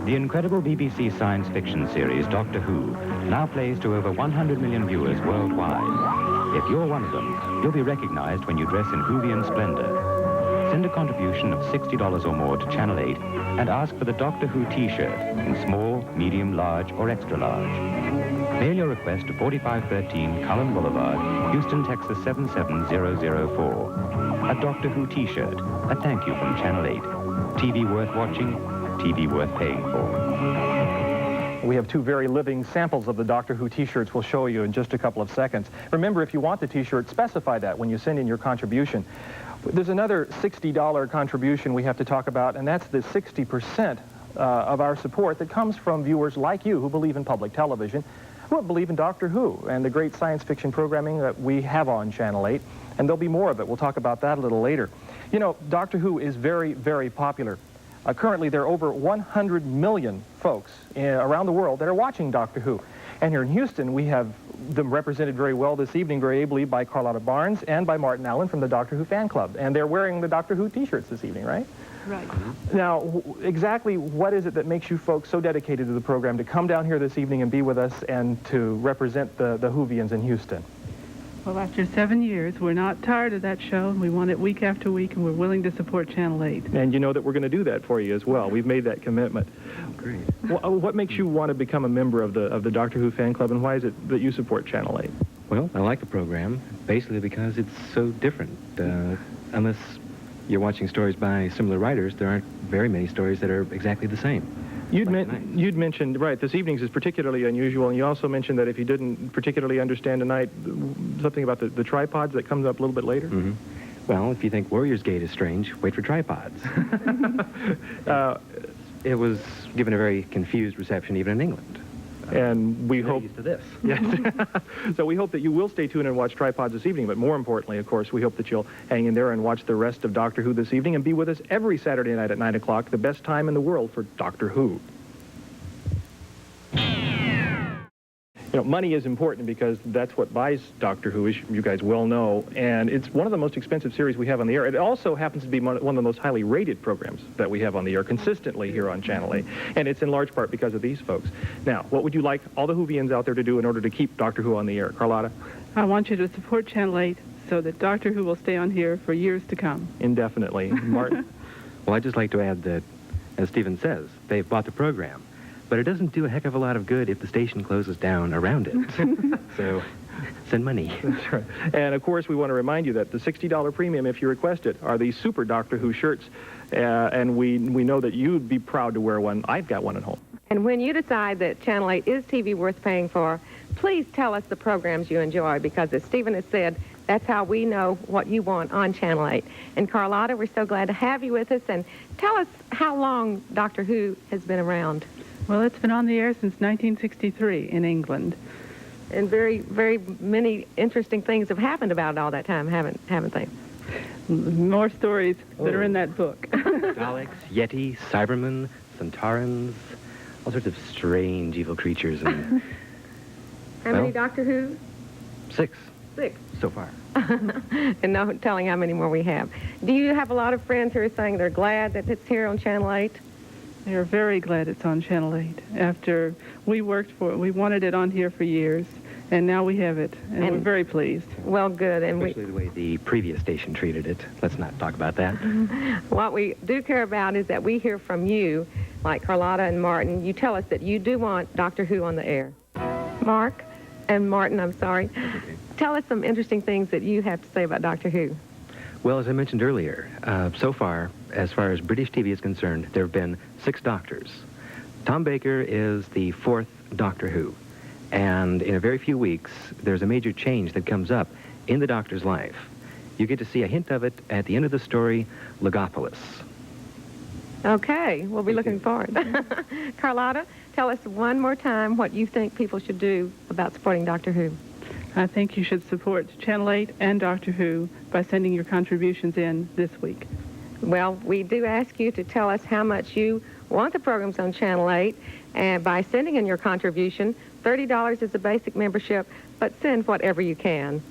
The incredible BBC science fiction series Doctor Who now plays to over 100 million viewers worldwide. If you're one of them, you'll be recognized when you dress in Whovian splendor. Send a contribution of $60 or more to Channel 8 and ask for the Doctor Who T-shirt in small, medium, large, or extra large. Mail your request to 4513 Cullen Boulevard, Houston, Texas 77004. A Doctor Who T-shirt, a thank you from Channel 8. TV worth watching, TV worth paying for. We have two very living samples of the Doctor Who T-shirts we'll show you in just a couple of seconds. Remember, if you want the T-shirt, specify that when you send in your contribution. There's another $60 contribution we have to talk about, and that's the 60% of our support that comes from viewers like you who believe in public television, who believe in Doctor Who and the great science fiction programming that we have on Channel 8, and there'll be more of it. We'll talk about that a little later. You know, Doctor Who is very, very popular. Currently, there are over 100 million folks around the world that are watching Doctor Who. And here in Houston, we have them represented very well this evening, very ably, by Carlotta Barnes and by Martin Allen from the Doctor Who fan club. And they're wearing the Doctor Who T-shirts this evening, right? Right. Now, exactly what is it that makes you folks so dedicated to the program to come down here this evening and be with us and to represent the Whovians in Houston? Well, after 7 years, we're not tired of that show, and we want it week after week, and we're willing to support Channel 8. And you know that we're going to do that for you as well. We've made that commitment. Oh, great. What makes you want to become a member of the Doctor Who fan club, and why is it that you support Channel 8? Well, I like the program, basically because it's so different. Unless you're watching stories by similar writers, there aren't very many stories that are exactly the same. You'd mentioned, right, this evening's is particularly unusual, and you also mentioned that if you didn't particularly understand tonight, something about the tripods that comes up a little bit later? Mm-hmm. Well, if you think Warrior's Gate is strange, wait for tripods. It was given a very confused reception even in England. And we hope... used to this. Yes. So we hope that you will stay tuned and watch Tripods this evening, but more importantly, of course, we hope that you'll hang in there and watch the rest of Doctor Who this evening and be with us every Saturday night at 9 o'clock, the best time in the world for Doctor Who. You know, money is important because that's what buys Doctor Who, as you guys well know, and it's one of the most expensive series we have on the air. It also happens to be one of the most highly rated programs that we have on the air consistently here on Channel 8, and it's in large part because of these folks. Now, what would you like all the Whovians out there to do in order to keep Doctor Who on the air? Carlotta? I want you to support Channel 8 so that Doctor Who will stay on here for years to come. Indefinitely. Martin? Well, I'd just like to add that, as Stephen says, they've bought the program. But it doesn't do a heck of a lot of good if the station closes down around it. So, send money. That's right. And, of course, we want to remind you that the $60 premium, if you request it, are these super Doctor Who shirts. And we know that you'd be proud to wear one. I've got one at home. And when you decide that Channel 8 is TV worth paying for, please tell us the programs you enjoy, because as Stephen has said, that's how we know what you want on Channel 8. And Carlotta, we're so glad to have you with us. And tell us how long Doctor Who has been around. Well, it's been on the air since 1963 in England. And very, very many interesting things have happened about it all that time, haven't they? More stories that are in that book. Daleks, Yeti, Cybermen, Centaurans, all sorts of strange evil creatures. And, How many Doctor Who? 6. 6. So far. And no telling how many more we have. Do you have a lot of friends who are saying they're glad that it's here on Channel 8? They're very glad it's on Channel 8. After we wanted it on here for years, and now we have it, and we're very pleased. Well, good. And especially the way the previous station treated it. Let's not talk about that. What we do care about is that we hear from you, like Carlotta and Martin. You tell us that you do want Doctor Who on the air. Mark and Martin, I'm sorry. Okay. Tell us some interesting things that you have to say about Doctor Who. Well, as I mentioned earlier, so far as British TV is concerned, there have been 6 doctors. Tom Baker is the 4th Doctor Who. And in a very few weeks, there's a major change that comes up in the Doctor's life. You get to see a hint of it at the end of the story, Logopolis. Okay, we'll be looking forward. Carlotta, tell us one more time what you think people should do about supporting Doctor Who. I think you should support Channel 8 and Doctor Who by sending your contributions in this week. Well, we do ask you to tell us how much you want the programs on Channel 8, and by sending in your contribution, $30 is the basic membership, but send whatever you can.